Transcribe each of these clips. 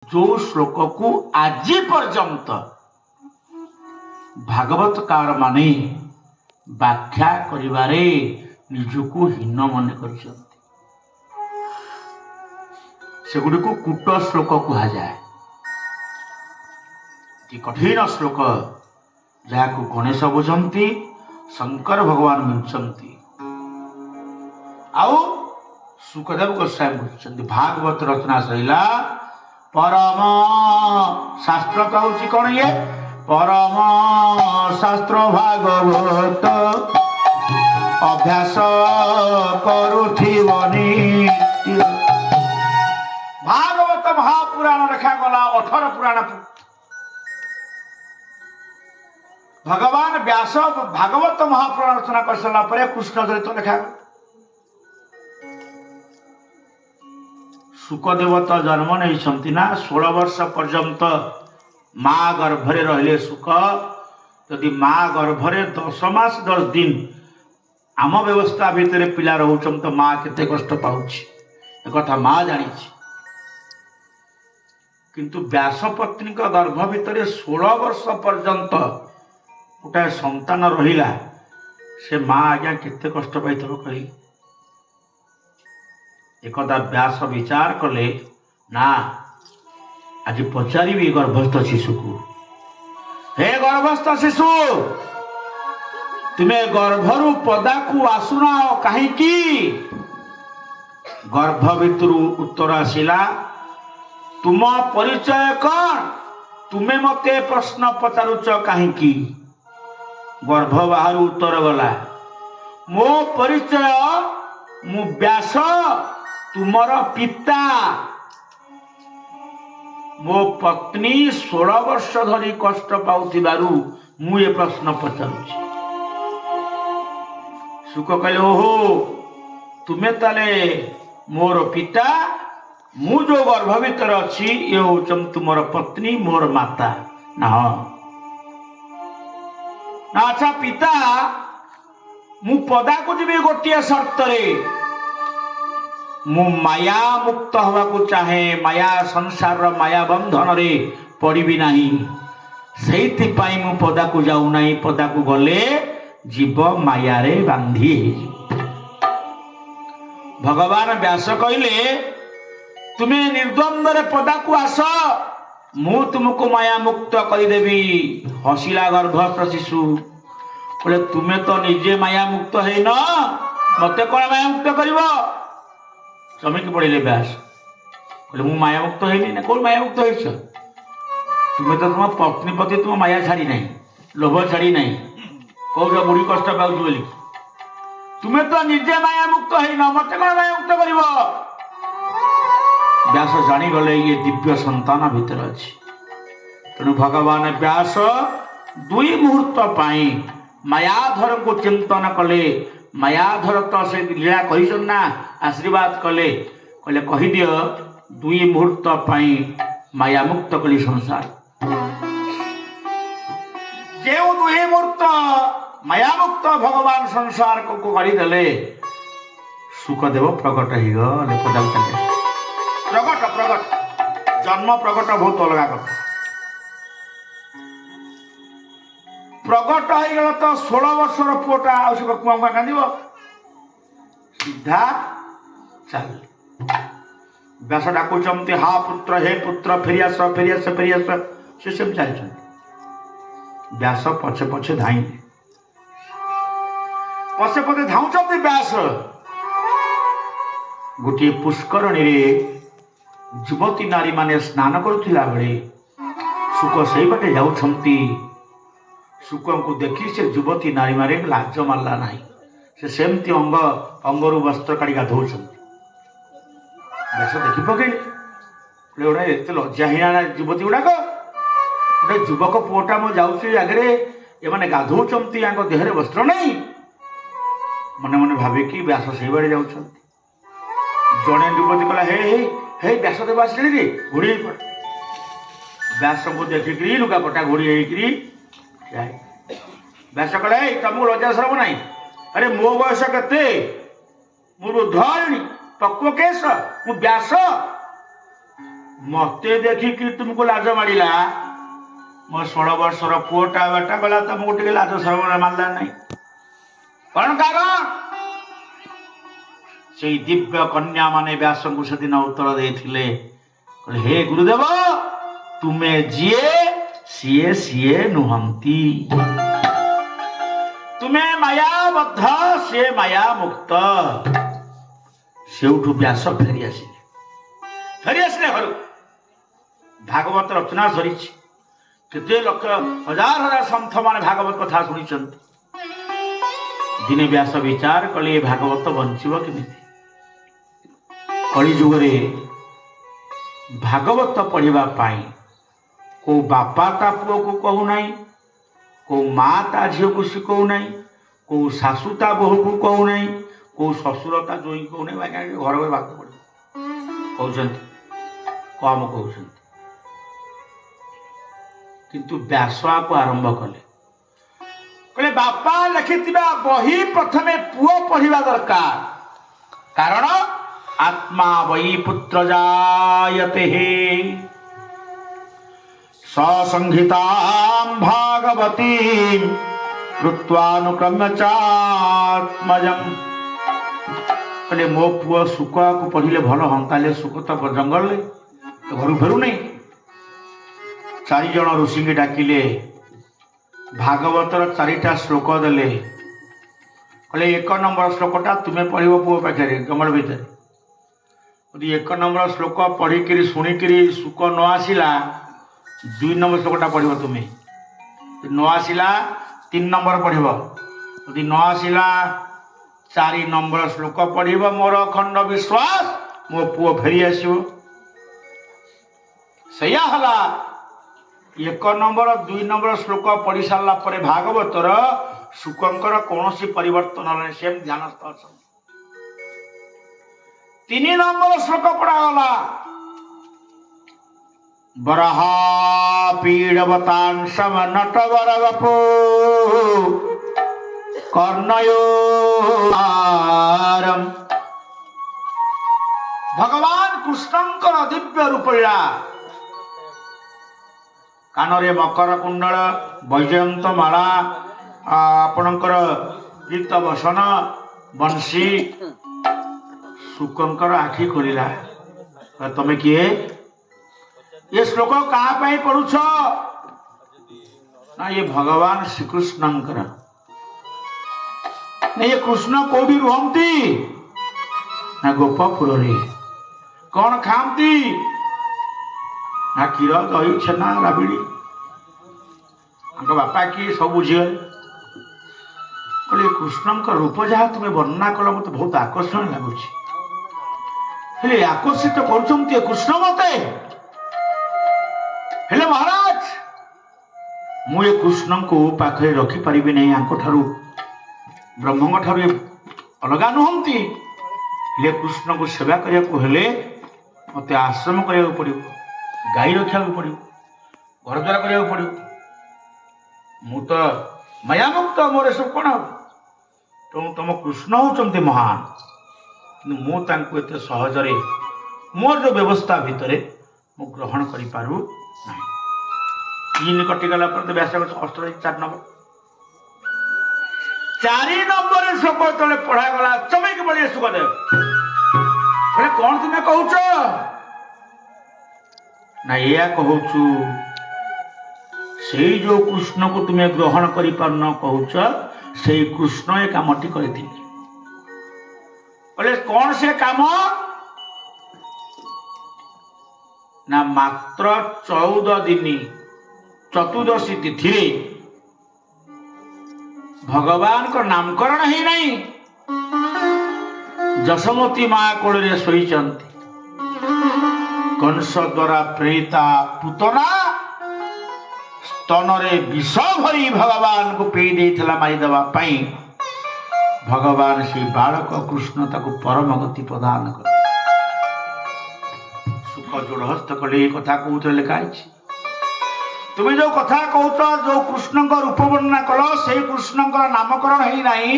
जो श्लोक को आज पर्यंत भागवतकार माने व्याख्या करिबारे निजको हीन मन सेगुड़ी को कूट श्लोक कहा जाए कि कठिन श्लोक जहाँ को गणेश बुझंती शंकर भगवान बुझंती आउ सुखदेव गोस्वामी बुझंती भागवत रचना सैला परम शास्त्र तो हूँ कौन ये परम शास्त्र भागवत अभ्यास करुथिबनि भागवत महापुराण रखा गला 18 पुराण भगवान व्यास भागवत महापुराण रचना कर सारा पर कृष्ण चरित्र लिखा सुखदेव तो जन्म नहीं 16 वर्ष पर्यंत माँ गर्भरे रहिले सुख यदि माँ गर्भरे 10 मास 10 दिन आम व्यवस्था भितर पिला रोचन तो माँ केते कष्ट पाउछि एक कथा माँ जानी किंतु व्यास पत्नी गर्भ भितर 16 वर्ष पर्यंत गोटे संतान रहिला से माँ आज्ञा केते कष्ट पाई कही एकदा व्यास विचार कले ना आज पचारि गर्भस्थ शिशु को हे गर्भस्थ शिशु तुम्हें गर्भरु पदा को आसुना कहीं गर्भ भितर उत्तर आसिला तुम परिचय कौन तुम्हें मते प्रश्न पचारुच कहीं गर्भ बाहर उत्तर गला मो परिचय मु व्यास तुमर पिता मो पत्नी 16 वर्ष धरी कष्ट पाउथिबारु मु ये प्रश्न पचारुछि सुख कहले ओहो तुम्हें ताले मोर पिता मु जो गर्भ भीतर अच्छी ये हूँ तुमर पत्नी मोर माता ना ना अच्छा पिता मु पदा को जी गोटे शर्त मु माया मुक्त हवा को चाहे माया संसार माया बंधन रे पड़ी नहीं से मु पदा को जाऊ नहीं पदा को गले जीव माया रे बांधी भगवान व्यास कहले तुम्हें निर्द्वंद रे पदा को आस मु तुमको माया मुक्त करदेवी हसिला गर्भस्थ शिशु बोले तुम्हें तो निजे माया मुक्त है न मत कौन माया मुक्त कर चमकी पड़े व्यास बोले मु माया मुक्त है ना कौन माया मुक्त हो तुम्हें तो तुम पत्नी प्रति तुम माया छाड़ी नहीं लोभ छाड़ी नहीं कौन बुढ़ी कष्ट पाऊँ बोली तुम्हें तो निजे माया मुक्त है न मत कौन माया मुक्त कर व्यास जानीगले ये दिव्य संतान भितर अच्छी तेणु भगवान व्यास 2 मुहूर्त पाई मायाधर को चिंतन कले मायाधर तो से लीला कहीना आशीर्वाद कले कहले कही दियो 2 मुहूर्त पाई माया मुक्त कली संसार जो 2 मुहूर्त माया मुक्त भगवान संसार को करदेले सुखदेव प्रकट हो गले प्रकट प्रकट जन्म प्रकट बहुत अलग कथा प्रकट हो गला तो 16 वर्षर पुओटा कुआ कांद सीधा चल व्यास डाकुचंती हा पुत्र हे पुत्र फेरियास फेरियास फेरियास से सब चलते व्यास पछे पछे धाई पछे पछे धाउंचंती व्यास गोटे पुष्करणी रे युवती नारी माने स्नान करुला बेले सुख से बाटे जाउछंती सुख को देखी से युवती नारी मारे लाज मारला नहीं से सेमती अंग अंगरू वस्त्र काढ़ी गाधौछंती व्यास देखी पकेले गोटे एत लज्जाहीना युवती गुड़ाक गोटे युवक पुओटा मो जाऊँगी आगे ये गाधौछंती या देहरे वस्त्र नहीं मने मने भाविकी व्यास से बाड़े जाउछंती जड़े युवती कहला हे हे हे व्यासदेव आसिले रे घोड़ी पड़ व्यास को देखिक लुगापटा घोड़ी व्यास कहला तुमको लज्जा सरम ना अरे मो बयस के मु रुद्धारिणी पक्व केश मु व्यास मते देखिकी तुमको लाज मारिला मो 16 वर्षर पुओटा बेटा गला तुमको टिके लाज शरम मारला नहीं कौन कारण से दिव्य कन्या माने व्यास को सेदिन उत्तर देथिले हे गुरुदेव तुम्हें जिए सीए सीए नुहंती तुम्हें मायाबद्ध से माया मुक्त सेउठु व्यास फेरी आसिले घर भागवत रचना सरी केते लक्ष हजार हजार सन्थ माने भागवत कथा शुणी दिने व्यास विचार कले भागवत बंचब केमिति कली जुगरे भागवत पढ़िबा पाई को बापा ता पुओ को कहू नहीं को माँ ता झील को शिखौ नहीं को शाशु ता बोहू को कहू नहीं को शशुर ता जोई कहू नहीं घर घर भाग पड़े कम कहते किंतु व्यासवा को आरंभ कले कले बापा लिखिथिबा बही प्रथमे पुओ पढ़िबा दरकार कारण आत्मा वै पुत्र जायते ससंहितां भागवतीं कृत्वानुक्रम्य चात्मजं कले मो पुओ सुकुआ को पढ़िले भल हंताले सुख तो जंगल तो घर फेरु नहीं 4 जन ऋषि डाकिले भागवतर 4टा श्लोक देले कले 1 नंबर श्लोकटा तुम्हें पढ़िब पुओ पाखे जंगल भितर यदि 1 नंबर श्लोक पढ़िकी शुणिकी सुख न आसला 2 नंबर श्लोकटा पढ़िब तुम्हें न आसला 3 नंबर पढ़िब यदि न आसला 4 नंबर श्लोक पढ़िब मोर अखंड विश्वास मो पुओ फेरी आसो सैया हला 1 नंबर 2 नंबर श्लोक पढ़ी सारा पर भागवतर शुकंकर कौन परिवर्तन ना सेम ध्यानस्थ अच्छा 3 नंबर श्लोक पढ़ागला बरहा पीड़वतांशम नटवर वपो कर्णयो भगवान कृष्णंकर दिव्य रूपड़ा कानरे मकर कुंडल वैजयंत माला आपणकर प्रीत बसन बंशी शुकंकर आखि खोलिला तमे किए ये श्लोक कहाँ पाई पढ़ुछ ना ये भगवान श्रीकृष्णंकर ये कृष्ण को भी रुहंती ना गोपपुर रे कौन खाती ना क्षीर दही छेना राबिड़ी बापा किए सब बुझीगले कृष्ण रूप जहाँ तुम्हें वर्णना कल मत बहुत आकर्षण लगुच आकर्षित कर कृष्ण मते हेले महाराज मुझे कृष्ण को पाखे रखिपारि नहीं ब्रह्म ठारू अलगा नुहंती कृष्ण को सेवा करने को हेले मत आश्रम करने पड़ो गाई रखा पड़ो घर द्वार करने पड़ो मु तो माया मुक्त मोर सब कौन हम तेणु तुम कृष्ण होती महान मुझे सहजरे मोर जो व्यवस्था भितर मु ग्रहण करूँ 3 कटिगला पर व्यास 4 नंबर 4 नंबर श्लोक तले पढ़ागला चमक बड़े सुखदेव कौन तुम्हें कहूच ना या कहूचु से जो कृष्ण को तुम्हें ग्रहण कर पारन कहूच से कृष्ण ये कामटी करथिले कौन से काम ना मात्र 14 दिन चतुर्दशी तिथि भगवान को नामकरण ही नहीं जशमती माँ कोल शोई कंस द्वारा प्रेरिता पुतना स्तन रे विष भरी भगवान को पी देथिला मारिदेवा पाई भगवान से बालक कृष्ण ताको परम गति प्रदान कर सुख जोड़हस्त कले कथा कहते लिखा तुम्हें जो कथा कहत जो कृष्ण रूप वर्णना कल से कृष्ण नामकरण ही नहीं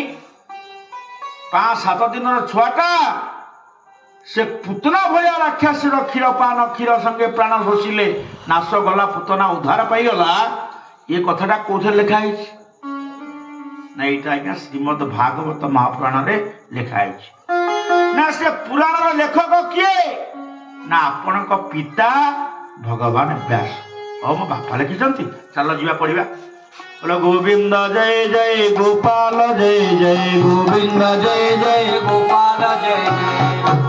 5-7 दिन छुआटा से पुतना भया राक्षस क्षीर पान क्षीर संगे प्राण शोषिले नाश गला पुतना उद्धार पाईगला ये कथाटा कौन लिखाई ना यहाँ आज्ञा श्रीमद भागवत महापुराण रे लिखाई ना से पुराण लेखक किए ना आपण पिता भगवान व्यास और मो बापा लिखिं चल जा पढ़ा बोलो गोविंद जय जय गोपाल जय जय गोविंद जय जय गोपाल जय जय